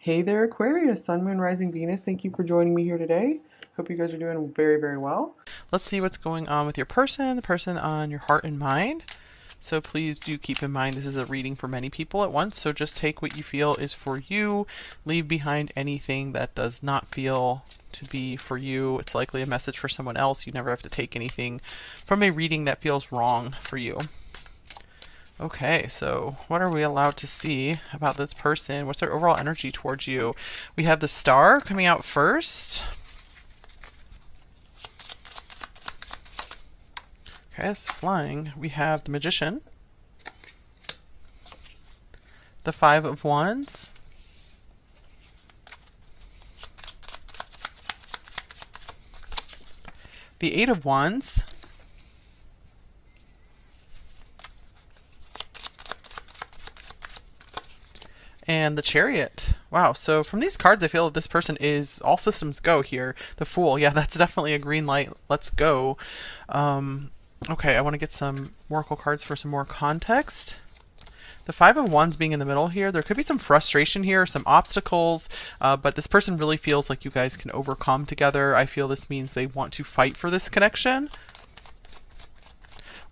Hey there, Aquarius, Sun, Moon, Rising, Venus. Thank you for joining me here today. Hope you guys are doing very, very well. Let's see what's going on with your person, the person on your heart and mind. So please do keep in mind this is a reading for many people at once, so just take what you feel is for you. Leave behind anything that does not feel to be for you. It's likely a message for someone else. You never have to take anything from a reading that feels wrong for you. Okay, so what are we allowed to see about this person? What's their overall energy towards you? We have the Star coming out first. Okay, it's flying. We have the Magician, the Five of Wands, the Eight of Wands, and the Chariot. Wow, so from these cards, I feel that this person is all systems go here. The Fool, yeah, that's definitely a green light. Let's go. Okay, I want to get some Oracle cards for some more context. The Five of Wands being in the middle here, there could be some frustration here, some obstacles, but this person really feels like you guys can overcome together. I feel this means they want to fight for this connection.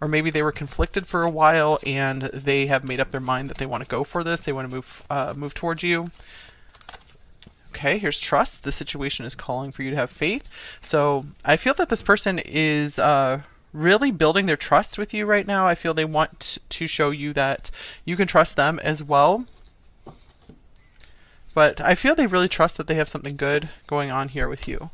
Or maybe they were conflicted for a while and they have made up their mind that they want to go for this. They want to move towards you. Okay, here's trust. The situation is calling for you to have faith. So I feel that this person is really building their trust with you right now. I feel they want to show you that you can trust them as well. But I feel they really trust that they have something good going on here with you.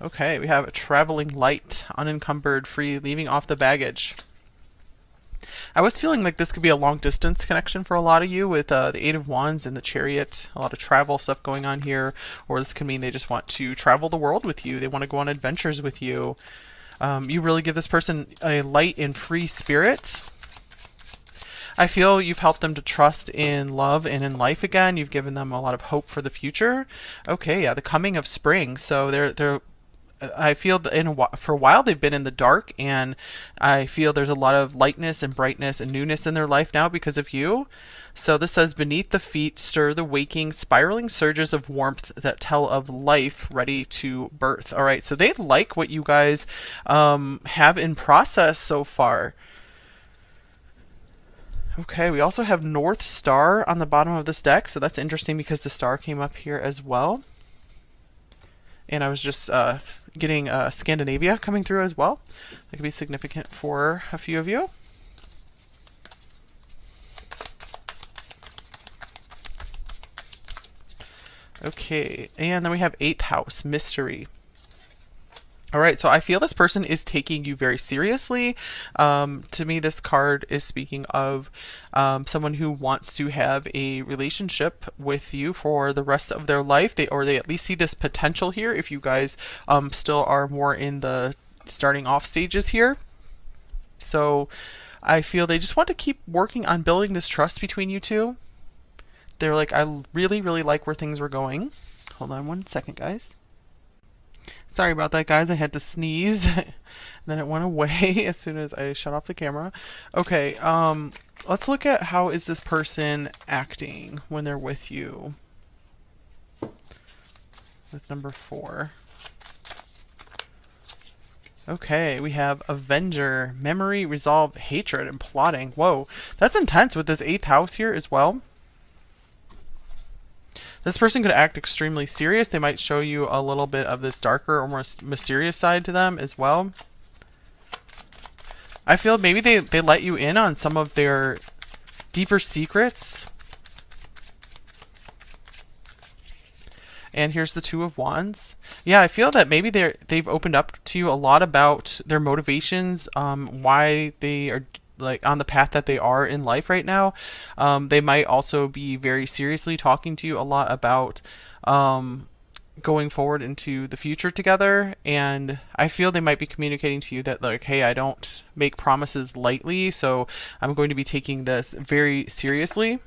Okay, we have a traveling light, unencumbered, free, leaving off the baggage. I was feeling like this could be a long distance connection for a lot of you with the Eight of Wands and the Chariot. A lot of travel stuff going on here. Or this could mean they just want to travel the world with you. They want to go on adventures with you. You really give this person a light and free spirit. I feel you've helped them to trust in love and in life again. You've given them a lot of hope for the future. Okay, yeah, the coming of spring. So they're I feel that for a while they've been in the dark, and I feel there's a lot of lightness and brightness and newness in their life now because of you. So this says, beneath the feet stir the waking, spiraling surges of warmth that tell of life ready to birth. All right, so they like what you guys have in process so far. Okay, we also have North Star on the bottom of this deck, so that's interesting because the star came up here as well. And I was just getting Scandinavia coming through as well. That could be significant for a few of you. Okay, and then we have 8th house, mystery. All right, so I feel this person is taking you very seriously. To me, this card is speaking of someone who wants to have a relationship with you for the rest of their life. They at least see this potential here if you guys still are more in the starting off stages here. So I feel they just want to keep working on building this trust between you two. They're like, I really, really like where things were going. Hold on one second, guys. Sorry about that, guys. I had to sneeze. Then it went away as soon as I shut off the camera. Okay, let's look at how is this person acting when they're with you. With number 4. Okay, we have Avenger, memory, resolve, hatred, and plotting. Whoa, that's intense with this 8th house here as well. This person could act extremely serious. They might show you a little bit of this darker or more mysterious side to them as well. I feel maybe they let you in on some of their deeper secrets. And here's the Two of Wands. Yeah, I feel that maybe they've opened up to you a lot about their motivations, why they are like on the path that they are in life right now. They might also be very seriously talking to you a lot about going forward into the future together, and I feel they might be communicating to you that like, hey, I don't make promises lightly, so I'm going to be taking this very seriously.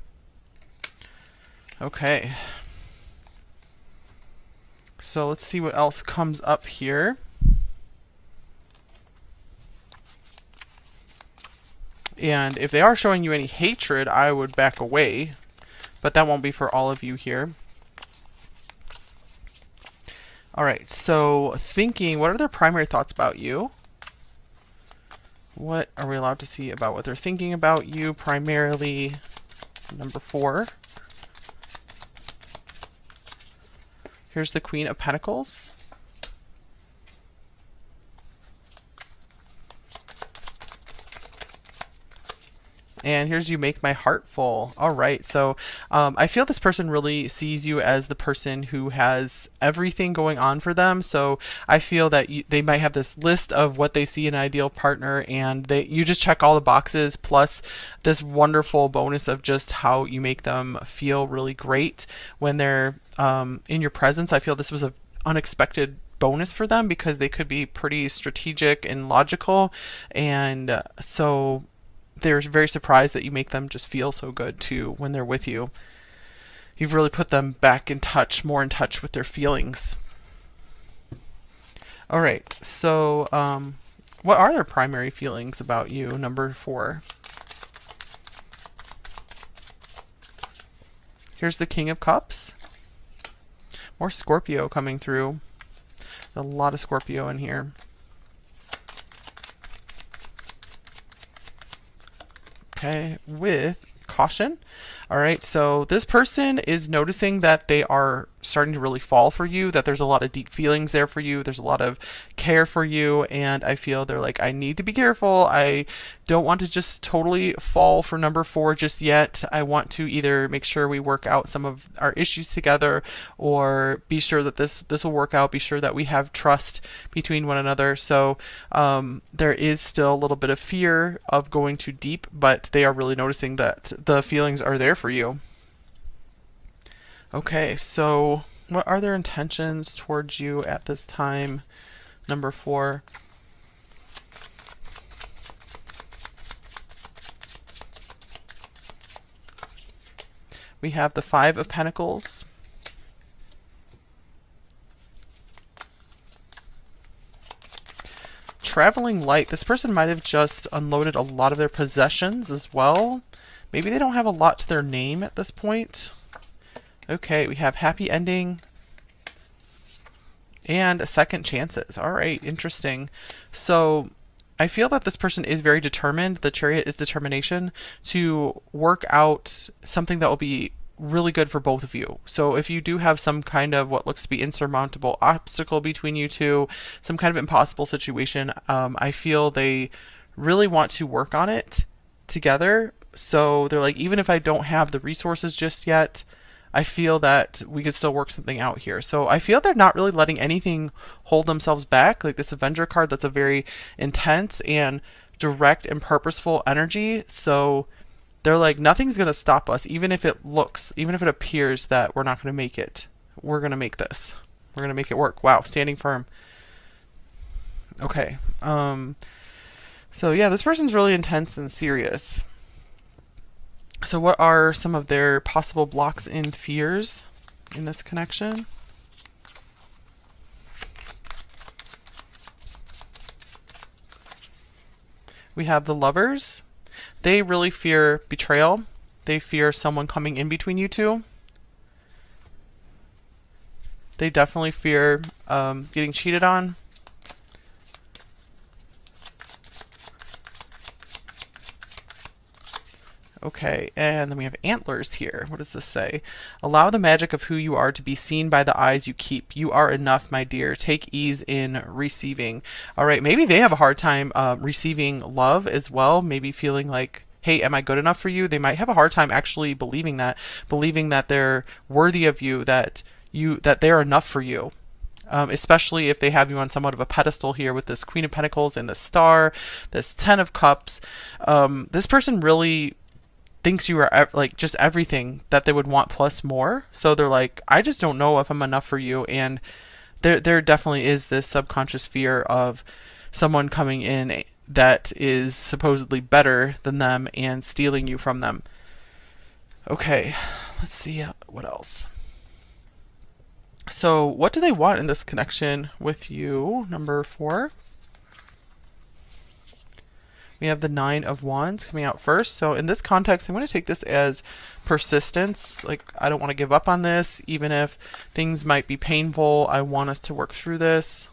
Okay, so let's see what else comes up here. And if they are showing you any hatred, I would back away. But that won't be for all of you here. Alright, so thinking, what are their primary thoughts about you? What are we allowed to see about what they're thinking about you primarily? Number 4. Here's the Queen of Pentacles. And here's You Make My Heart Full. All right, so I feel this person really sees you as the person who has everything going on for them. So I feel that they might have this list of what they see in an ideal partner, and you just check all the boxes, plus this wonderful bonus of just how you make them feel really great when they're in your presence. I feel this was an unexpected bonus for them because they could be pretty strategic and logical, and so they're very surprised that you make them just feel so good too when they're with you. You've really put them back in touch, more in touch with their feelings. All right, so what are their primary feelings about you? Number 4. Here's the King of Cups. More Scorpio coming through. A lot of Scorpio in here. Okay, with caution. All right, so this person is noticing that they are starting to really fall for you, that there's a lot of deep feelings there for you, there's a lot of care for you, and I feel they're like, I need to be careful. I don't want to just totally fall for number 4 just yet. I want to either make sure we work out some of our issues together, or be sure that this will work out, be sure that we have trust between one another. So there is still a little bit of fear of going too deep, but they are really noticing that the feelings are there for you. Okay, so what are their intentions towards you at this time? Number 4. We have the 5 of Pentacles. Traveling light. This person might have just unloaded a lot of their possessions as well. Maybe they don't have a lot to their name at this point. Okay, we have happy ending and second chances. All right, interesting. So I feel that this person is very determined. The Chariot is determination to work out something that will be really good for both of you. So if you do have some kind of what looks to be insurmountable obstacle between you two, some kind of impossible situation, I feel they really want to work on it together. So they're like, even if I don't have the resources just yet, I feel that we could still work something out here. So I feel they're not really letting anything hold themselves back. Like this Avenger card, that's a very intense and direct and purposeful energy. So they're like, nothing's going to stop us, even if it appears that we're not going to make it. We're going to make this. We're going to make it work. Wow, standing firm. Okay. So yeah, this person's really intense and serious. So what are some of their possible blocks and fears in this connection? We have the Lovers. They really fear betrayal. They fear someone coming in between you two. They definitely fear getting cheated on. Okay, and then we have antlers here. What does this say? Allow the magic of who you are to be seen by the eyes you keep. You are enough, my dear. Take ease in receiving. All right, maybe they have a hard time receiving love as well. Maybe feeling like, hey, am I good enough for you? They might have a hard time actually believing that they're worthy of you, that they're enough for you. Especially if they have you on somewhat of a pedestal here with this Queen of Pentacles and the Star, this 10 of Cups. This person really thinks you are like just everything that they would want plus more. So they're like, I just don't know if I'm enough for you. And there definitely is this subconscious fear of someone coming in that is supposedly better than them and stealing you from them. Okay, let's see what else. So what do they want in this connection with you? Number 4. We have the Nine of Wands coming out first. So in this context, I'm going to take this as persistence. Like, I don't want to give up on this, even if things might be painful. I want us to work through this.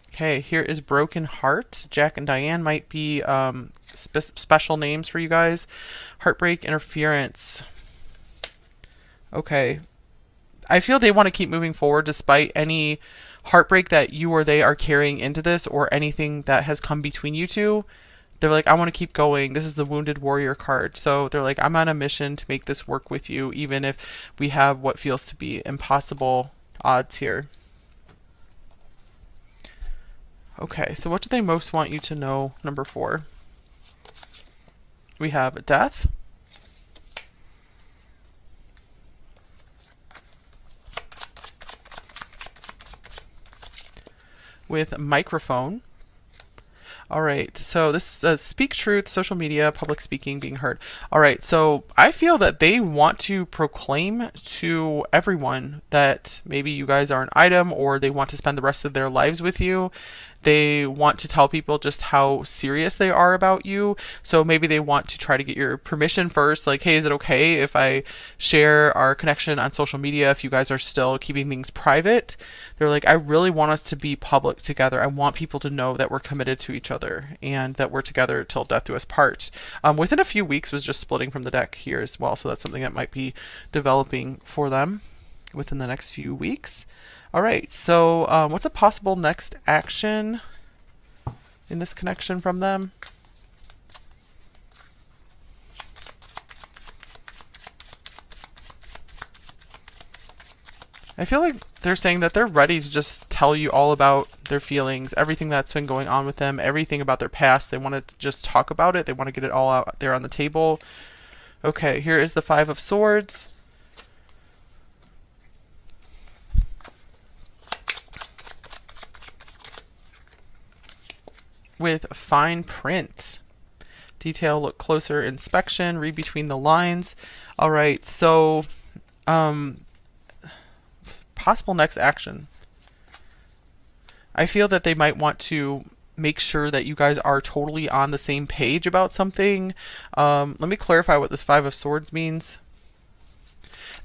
Okay, here is Broken Heart. Jack and Diane might be special names for you guys. Heartbreak, interference. Okay. I feel they want to keep moving forward despite any heartbreak that you or they are carrying into this, or anything that has come between you two. They're like, I want to keep going. This is the Wounded Warrior card. So they're like, I'm on a mission to make this work with you, even if we have what feels to be impossible odds here. Okay, so what do they most want you to know, number 4? We have death. With microphone. All right, so this speak truth, social media, public speaking, being heard. All right, so I feel that they want to proclaim to everyone that maybe you guys are an item, or they want to spend the rest of their lives with you. They want to tell people just how serious they are about you. So maybe they want to try to get your permission first. Like, hey, is it okay if I share our connection on social media if you guys are still keeping things private? They're like, I really want us to be public together. I want people to know that we're committed to each other and that we're together till death do us part. Within a few weeks was just splitting from the deck here as well. So that's something that might be developing for them within the next few weeks. All right, so what's a possible next action in this connection from them? I feel like they're saying that they're ready to just tell you all about their feelings, everything that's been going on with them, everything about their past. They want to just talk about it. They want to get it all out there on the table. Okay, here is the Five of Swords. With fine print. Detail, look closer, inspection, read between the lines. All right, so possible next action. I feel that they might want to make sure that you guys are totally on the same page about something. Let me clarify what this Five of Swords means.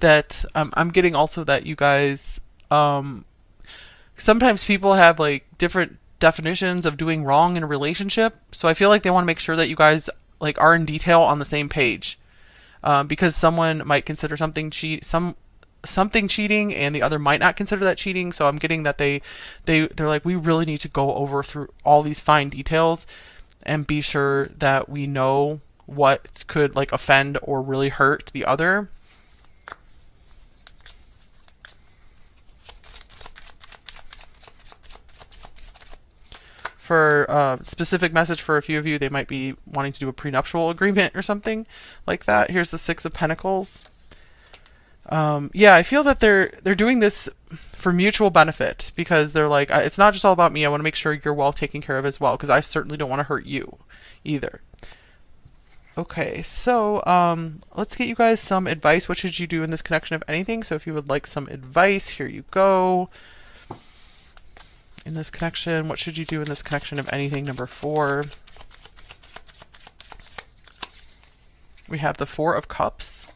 That I'm getting also that you guys, sometimes people have like different definitions of doing wrong in a relationship. So I feel like they want to make sure that you guys like are in detail on the same page, because someone might consider something cheating and the other might not consider that cheating. So I'm getting that they're like, we really need to go over through all these fine details and be sure that we know what could like offend or really hurt the other. For specific message for a few of you, they might be wanting to do a prenuptial agreement or something like that. Here's the Six of Pentacles. Yeah, I feel that they're doing this for mutual benefit, because they're like, it's not just all about me. I want to make sure you're well taken care of as well, because I certainly don't want to hurt you either. Okay, so let's get you guys some advice. What should you do in this connection, if anything? So if you would like some advice, here you go. In this connection, what should you do in this connection, if anything? Number 4. We have the Four of Cups.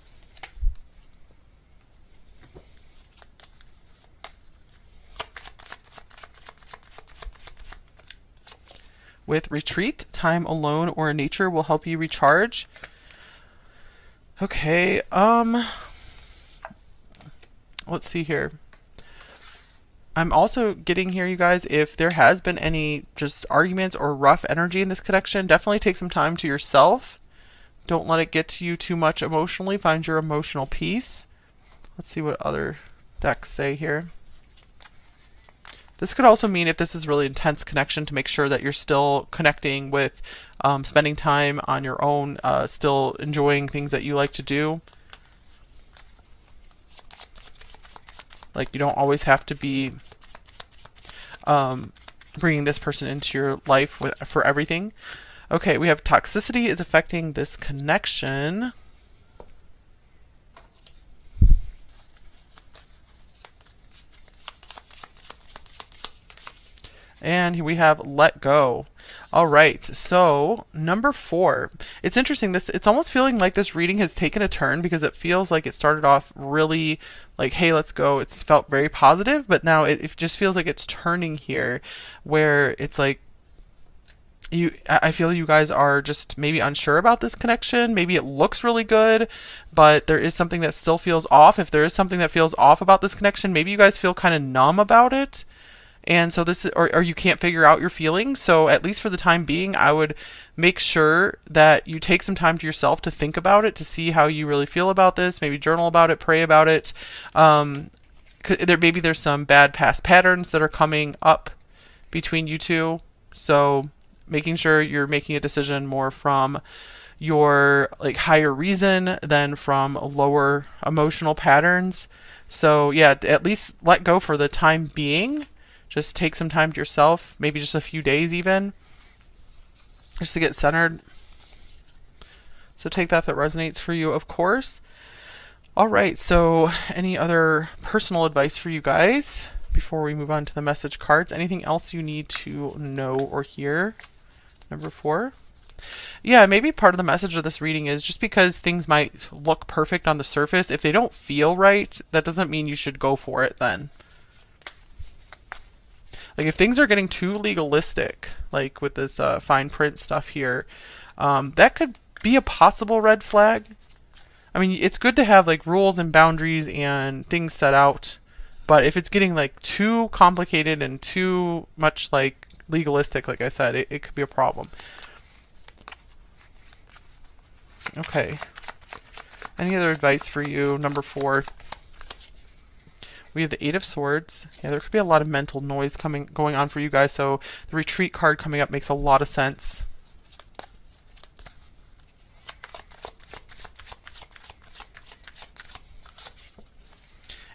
With retreat, time alone or in nature will help you recharge. Okay, let's see here. I'm also getting here, you guys, if there has been any just arguments or rough energy in this connection, definitely take some time to yourself. Don't let it get to you too much emotionally. Find your emotional peace. Let's see what other decks say here. This could also mean, if this is really intense connection, to make sure that you're still connecting with, spending time on your own, still enjoying things that you like to do. Like, you don't always have to be bringing this person into your life for everything. Okay, we have toxicity is affecting this connection. And we have let go. All right, so number 4. It's interesting. It's almost feeling like this reading has taken a turn because it feels like it started off really like, hey, let's go. It's felt very positive, but now it just feels like it's turning here, where it's like I feel you guys are just maybe unsure about this connection. Maybe it looks really good, but there is something that still feels off. If there is something that feels off about this connection, maybe you guys feel kind of numb about it. And so this, or you can't figure out your feelings. So at least for the time being, I would make sure that you take some time to yourself to think about it, to see how you really feel about this. Maybe journal about it, pray about it. Maybe there's some bad past patterns that are coming up between you two. So making sure you're making a decision more from your like higher reason than from lower emotional patterns. So yeah, at least let go for the time being. Just take some time to yourself, maybe just a few days even, just to get centered. So take that if it resonates for you, of course. All right, so any other personal advice for you guys before we move on to the message cards? Anything else you need to know or hear? Number 4. Yeah, maybe part of the message of this reading is just because things might look perfect on the surface, if they don't feel right, that doesn't mean you should go for it then. Like if things are getting too legalistic, like with this fine print stuff here, that could be a possible red flag. I mean, it's good to have like rules and boundaries and things set out, but if it's getting like too complicated and too much like legalistic, like I said, it could be a problem. Okay. Any other advice for you? Number 4. We have the 8 of Swords. Yeah, there could be a lot of mental noise going on for you guys, so the Retreat card coming up makes a lot of sense.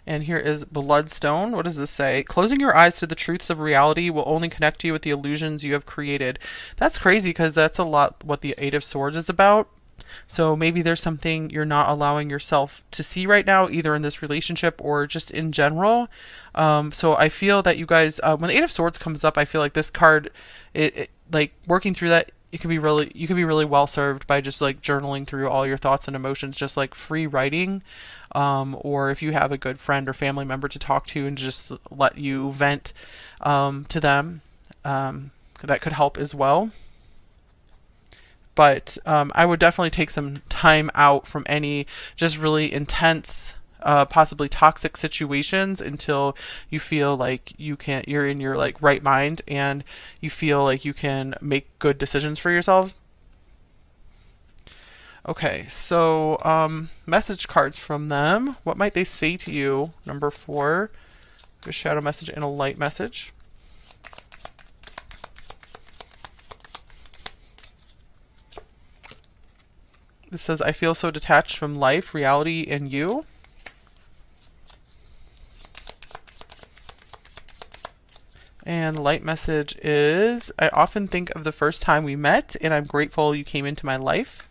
And here is Bloodstone. What does this say? Closing your eyes to the truths of reality will only connect you with the illusions you have created. That's crazy because that's a lot what the 8 of Swords is about. So maybe there's something you're not allowing yourself to see right now, either in this relationship or just in general. So I feel that you guys, when the 8 of Swords comes up, I feel like this card, like working through that, you can be really well served by just like journaling through all your thoughts and emotions, just like free writing. Or if you have a good friend or family member to talk to and just let you vent to them, that could help as well. But I would definitely take some time out from any just really intense, possibly toxic situations until you feel like you're in your like right mind and you feel like you can make good decisions for yourself. Okay, so message cards from them. What might they say to you? Number 4, a shadow message and a light message. This says, I feel so detached from life, reality, and you. And the light message is, I often think of the first time we met, and I'm grateful you came into my life.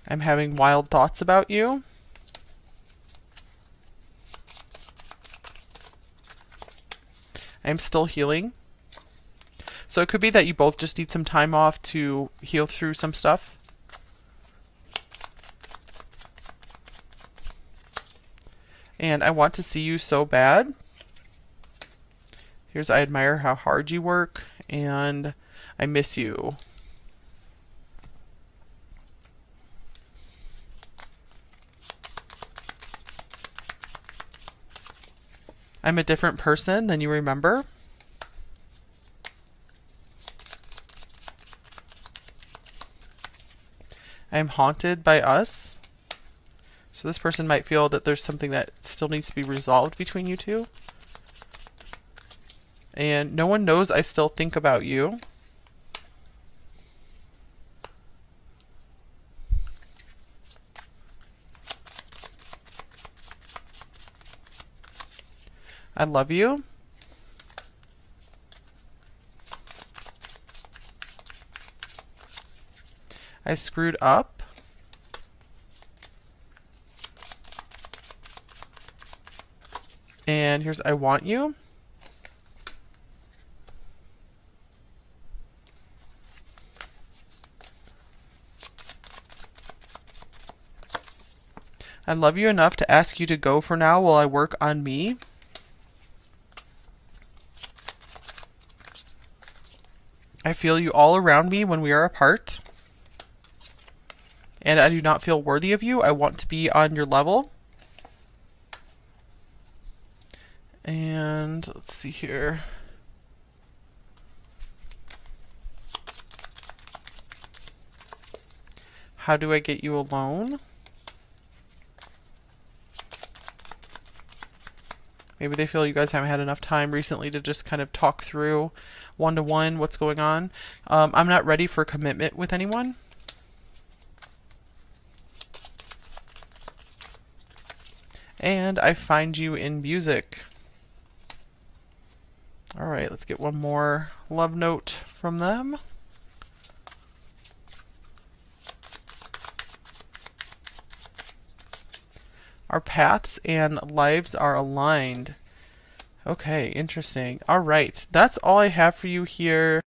I'm having wild thoughts about you. I'm still healing. So it could be that you both just need some time off to heal through some stuff. And I want to see you so bad. Here's, I admire how hard you work, and I miss you. I'm a different person than you remember. I'm haunted by us. So this person might feel that there's something that still needs to be resolved between you two. And no one knows I still think about you. I love you. I screwed up. And here's I want you. I love you enough to ask you to go for now while I work on me. I feel you all around me when we are apart. And I do not feel worthy of you. I want to be on your level. And let's see here. How do I get you alone? Maybe they feel you guys haven't had enough time recently to just kind of talk through one-to-one what's going on. I'm not ready for commitment with anyone. And I find you in music. All right, let's get one more love note from them. Our paths and lives are aligned. Okay, interesting. All right, that's all I have for you here.